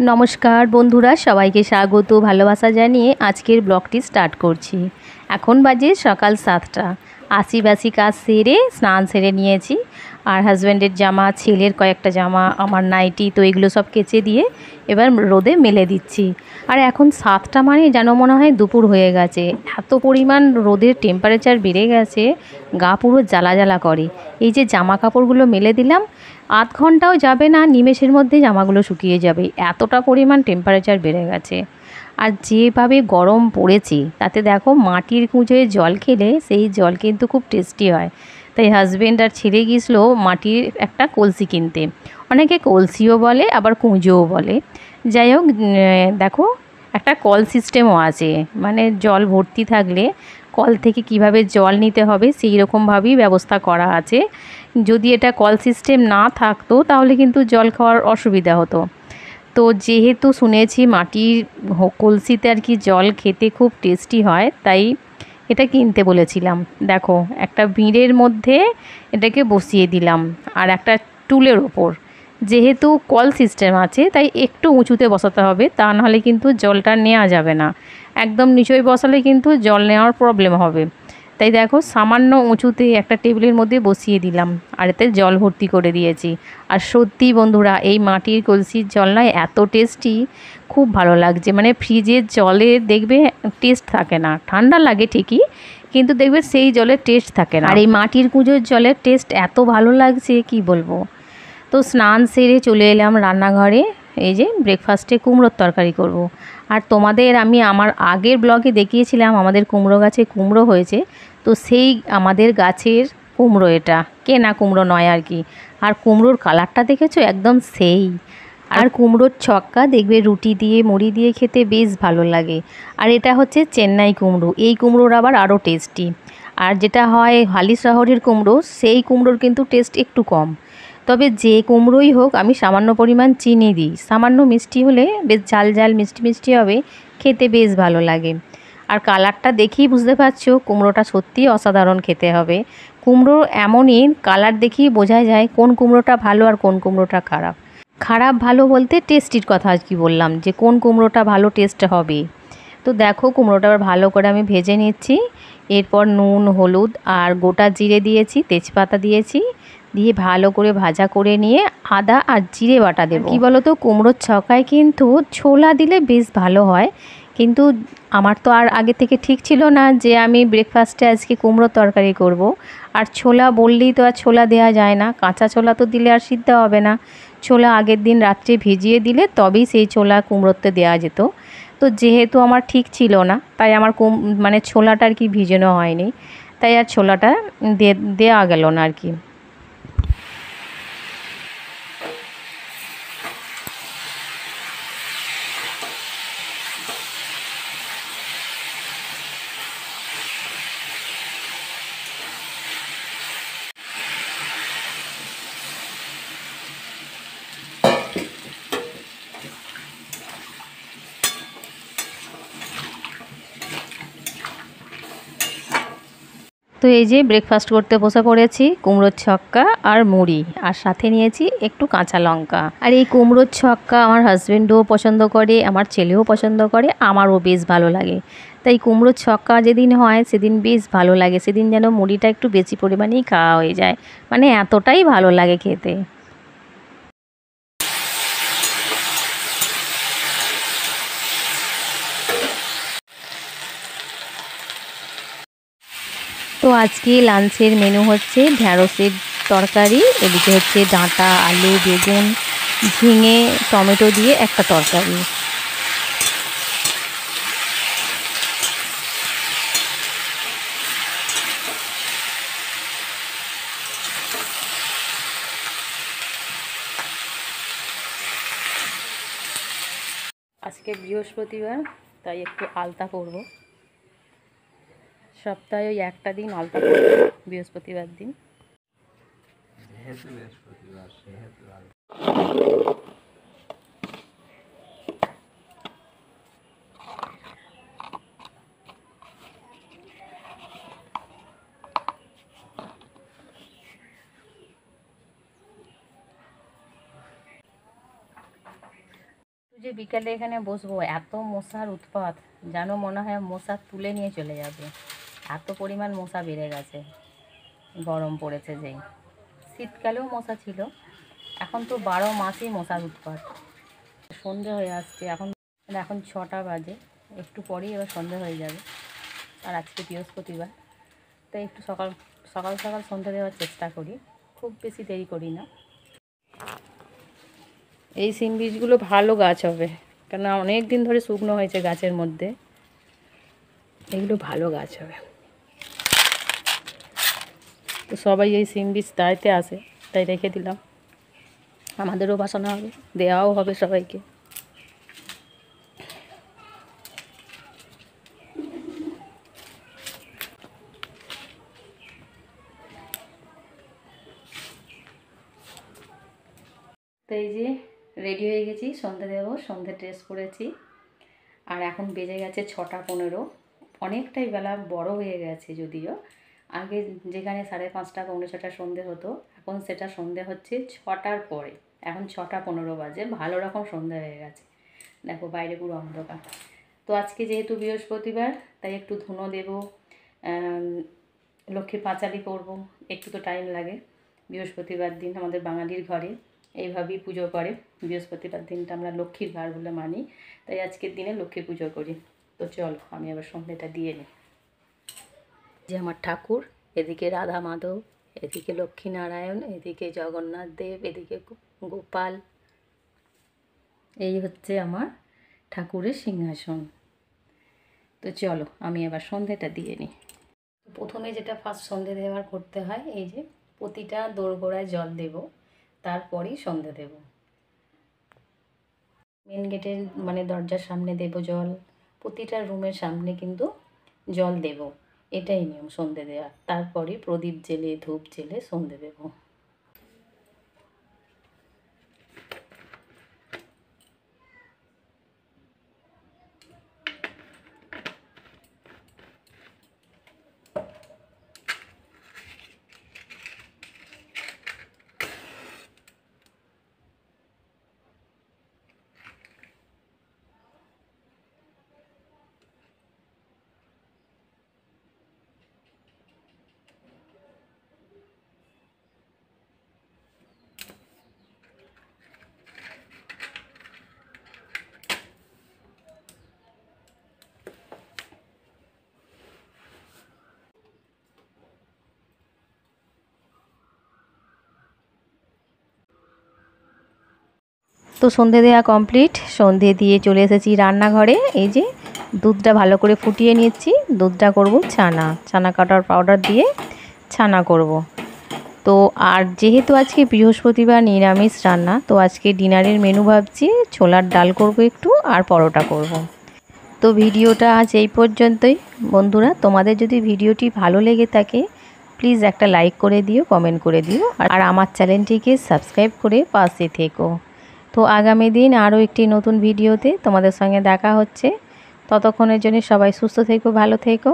নমস্কার বন্ধুরা, সবাইকে স্বাগত ভালোবাসা জানিয়ে আজকের ব্লগটি স্টার্ট করছি। এখন বাজে সকাল 7টা। আশি কাজ সেরে স্নান সেরে নিয়েছি। আর হাজব্যান্ডের জামা, ছেলের কয়েকটা জামা, আমার নাইটি, তো এগুলো সব কেচে দিয়ে এবার রোদে মেলে দিচ্ছি। আর এখন 7টা মানে যেন মনে হয় দুপুর হয়ে গেছে, এত পরিমাণ রোদের টেম্পারেচার বেড়ে গেছে, গা পুরো জ্বালা জ্বালা করে। এই যে জামা কাপড়গুলো মেলে দিলাম, আধ ঘন্টাও যাবে না, নিমেষের মধ্যে জামাগুলো শুকিয়ে যাবে, এতটা পরিমাণ টেম্পারেচার বেড়ে গেছে। আর যেভাবে গরম পড়েছে তাতে দেখো, মাটির কুঁজোয় জল খেলে সেই জল কিন্তু খুব টেস্টি হয়। তাই হাজব্যান্ড আর ছেড়ে গিয়েছিলো মাটির একটা কলসি কিনতে। অনেকে কলসিও বলে, আবার কুঁজোও বলে। যাই হোক, দেখো একটা কল সিস্টেমও আছে, মানে জল ভর্তি থাকলে কল থেকে কিভাবে জল নিতে হবে সেই রকমভাবেই ব্যবস্থা করা আছে। যদি এটা কল সিস্টেম না থাকতো তাহলে কিন্তু জল খাওয়ার অসুবিধা হতো। তো যেহেতু শুনেছি মাটির কলসিতে আর কি জল খেতে খুব টেস্টি হয়, তাই এটা কিনতে বলেছিলাম। দেখো, একটা বিঁড়ের মধ্যে এটাকে বসিয়ে দিলাম, আর একটা টুলের ওপর। যেহেতু কল সিস্টেম আছে তাই একটু উঁচুতে বসাতে হবে, তা নাহলে কিন্তু জলটা নেওয়া যাবে না। একদম নিচয় বসালে কিন্তু জল নেওয়ার প্রবলেম হবে। তাই দেখো, সামান্য উঁচুতে একটা টেবিলের মধ্যে বসিয়ে দিলাম, আর এতে জল ভর্তি করে দিয়েছি। আর সত্যি বন্ধুরা, এই মাটির কলসির জল না এত টেস্টি, খুব ভালো লাগছে। মানে ফ্রিজের জলে দেখবে টেস্ট থাকে না, ঠান্ডা লাগে ঠিকই, কিন্তু দেখবে সেই জলের টেস্ট থাকে না। আর এই মাটির কুঁজোর জলের টেস্ট এত ভালো লাগছে কি বলবো। তো স্নান সেরে চলে এলাম রান্নাঘরে। এই যে ব্রেকফাস্টে কুমড়োর তরকারি করব। আর তোমাদের আমি আমার আগের ব্লগে দেখিয়েছিলাম আমাদের কুমড়ো গাছে কুমড়ো হয়েছে, তো সেই আমাদের গাছের কুমড়ো, এটা কেনা কুমড়ো নয় আর কি। আর কুমড়োর কালারটা দেখেছো, একদম সেই। আর কুমড়োর ছক্কা দেখবে রুটি দিয়ে মুড়ি দিয়ে খেতে বেশ ভালো লাগে। আর এটা হচ্ছে চেন্নাই কুমড়ো, এই কুমড়োর আবার আরও টেস্টি। আর যেটা হয় হালি শহরের কুমড়ো, সেই কুমড়োর কিন্তু টেস্ট একটু কম। তবে যে কুমড়োই হোক আমি সামান্য পরিমাণ চিনি দিই, সামান্য মিষ্টি হলে বেশ ঝাল ঝাল মিষ্টি মিষ্টি হবে, খেতে বেশ ভালো লাগে। আর কালারটা দেখেই বুঝতে পারছো কুমড়োটা সত্যিই অসাধারণ খেতে হবে। কুমড়ো এমনই, কালার দেখেই বোঝা যায় কোন কুমড়োটা ভালো আর কোন কুমড়োটা খারাপ। খারাপ ভালো বলতে টেস্টির কথা আর কি বললাম, যে কোন কুমড়োটা ভালো টেস্ট হবে। তো দেখো, কুমড়োটা আবার ভালো করে আমি ভেজে নিচ্ছি। এরপর নুন, হলুদ আর গোটা জিরে দিয়েছি, তেজপাতা দিয়েছি, দিয়ে ভালো করে ভাজা করে নিয়ে আদা আর জিরে বাটা দেবো। কি বলো তো, কুমড়োর ছকায় কিন্তু ছোলা দিলে বেশ ভালো হয়, কিন্তু আমার তো আর আগে থেকে ঠিক ছিল না যে আমি ব্রেকফাস্টে আজকে কুমড়োর তরকারি করব। আর ছোলা বললেই তো আর ছোলা দেওয়া যায় না, কাঁচা ছোলা তো দিলে আর সিদ্ধ হবে না। ছোলা আগের দিন রাত্রে ভিজিয়ে দিলে তবেই সেই ছোলা কুমড়োতে দেওয়া যেত। তো যেহেতু আমার ঠিক ছিল না, তাই আমার মানে ছোলাটা আর কি ভিজানো হয়নি, তাই আর ছোলাটা দেওয়া গেল না আর কি। তো এই যে ব্রেকফাস্ট করতে বসে পড়েছি, কুমড়োর ছক্কা আর মুড়ি, আর সাথে নিয়েছি একটু কাঁচা লঙ্কা। আর এই কুমড়োর ছক্কা আমার হাজব্যান্ডও পছন্দ করে, আমার ছেলেও পছন্দ করে, আমারও বেশ ভালো লাগে। তাই কুমড়োর ছক্কা যেদিন হয় সেদিন বেশ ভালো লাগে, সেদিন যেন মুড়িটা একটু বেশি পরিমাণেই খাওয়া হয়ে যায়, মানে এতটাই ভালো লাগে খেতে। তো আজকে লাঞ্চের মেনু হচ্ছে ঢ্যাঁড়সের তরকারি, এদিকে হচ্ছে ডাঁটা, আলু, বেগুন, ঝিঙে, টমেটো দিয়ে একটা তরকারি। আজকে বৃহস্পতিবার, তাই একটু আলতা করব। সপ্তাহে ওই একটা দিন আলতা করব, বৃহস্পতিবার দিন। যে বিকালে এখানে বসবো, এত মশার উৎপাত, যেন মনে হয় মশা তুলে নিয়ে চলে যাবে, এত পরিমাণ মশা বেড়ে গেছে। গরম পড়েছে যেই, শীতকালেও মশা ছিল, এখন তো 12 মাসেই মশার উৎপাত। সন্ধে হয়ে আসছে, এখন 6টা বাজে, একটু পরেই এবার সন্ধে হয়ে যাবে। আর আজকে বৃহস্পতিবার, তাই একটু সকাল সকাল সন্ধে দেওয়ার চেষ্টা করি, খুব বেশি দেরি করি না। এই সিম বীজগুলো ভালো গাছ হবে, কেন অনেক দিন ধরে শুকনো হয়েছে গাছের মধ্যে, এগুলো ভালো গাছ হবে। তো সবাই এই সিম বীজ তাইতে আসে, তাই রেখে দিলাম, আমাদেরও বাসানো হবে, দেওয়াও হবে সবাইকে। তো এই যে রেডি হয়ে গেছি, সন্ধে দেবো, সন্ধে ড্রেস পরেছি। আর এখন বেজে গেছে 6টা 15। অনেকটাই বেলা বড় হয়ে গেছে যদিও, আগে যেখানে 5:30 5:45 সন্ধে হতো, এখন সেটা সন্ধে হচ্ছে 6টার পরে। এখন 6টা 15 বাজে, ভালো রকম সন্ধে হয়ে গেছে। দেখো বাইরে পুরো অন্ধকার। তো আজকে যেহেতু বৃহস্পতিবার, তাই একটু ধুনো দেবো, লক্ষ্মীর পাঁচালি করবো, একটু তো টাইম লাগে। বৃহস্পতিবার দিন আমাদের বাঙালির ঘরে এইভাবেই পুজো করে। বৃহস্পতিবার দিনটা আমরা লক্ষ্মীর বার বলে মানি, তাই আজকের দিনে লক্ষ্মী পুজো করি। তো চলো আমি আবার সন্ধ্যেটা দিয়ে নিই। যে আমার ঠাকুর, এদিকে রাধা মাধব, এদিকে লক্ষ্মীনারায়ণ, এদিকে জগন্নাথ দেব, এদিকে গোপাল, এই হচ্ছে আমার ঠাকুরের সিংহাসন। তো চলো আমি এবার সন্ধ্যেটা দিয়ে নিই। প্রথমে যেটা ফার্স্ট সন্ধ্যে দেওয়ার করতে হয়, এই যে প্রতিটা দোরগোড়ায় জল দেব, তারপরেই সন্ধ্যে দেব। মেন গেটের মানে দরজার সামনে দেব জল, প্রতিটা রুমের সামনে কিন্তু জল দেব, এটাই নিয়ম সন্ধ্যে দেওয়ার। তারপরে প্রদীপ জেলে ধূপ জেলে সন্ধ্যে দেব। তো সন্ধে দেওয়া কমপ্লিট, সন্ধে দিয়ে চলে এসেছি রান্নাঘরে। এই যে দুধটা ভালো করে ফুটিয়ে নিচ্ছি, দুধটা করব ছানা কাটার পাউডার দিয়ে ছানা করব। তো আর যেহেতু আজকে বৃহস্পতিবার নিরামিষ রান্না, তো আজকে ডিনারের মেনু ভাবছি ছোলার ডাল করব একটু, আর পরোটা করব। তো ভিডিওটা আজ এই পর্যন্তই। বন্ধুরা, তোমাদের যদি ভিডিওটি ভালো লেগে থাকে, প্লিজ একটা লাইক করে দিও, কমেন্ট করে দিও, আর আমার চ্যানেলটিকে সাবস্ক্রাইব করে পাশে থেকো। তো আগামী দিন আরও একটি নতুন ভিডিওতে তোমাদের সঙ্গে দেখা হচ্ছে। ততক্ষণের জন্য সবাই সুস্থ থেকো, ভালো থেকো।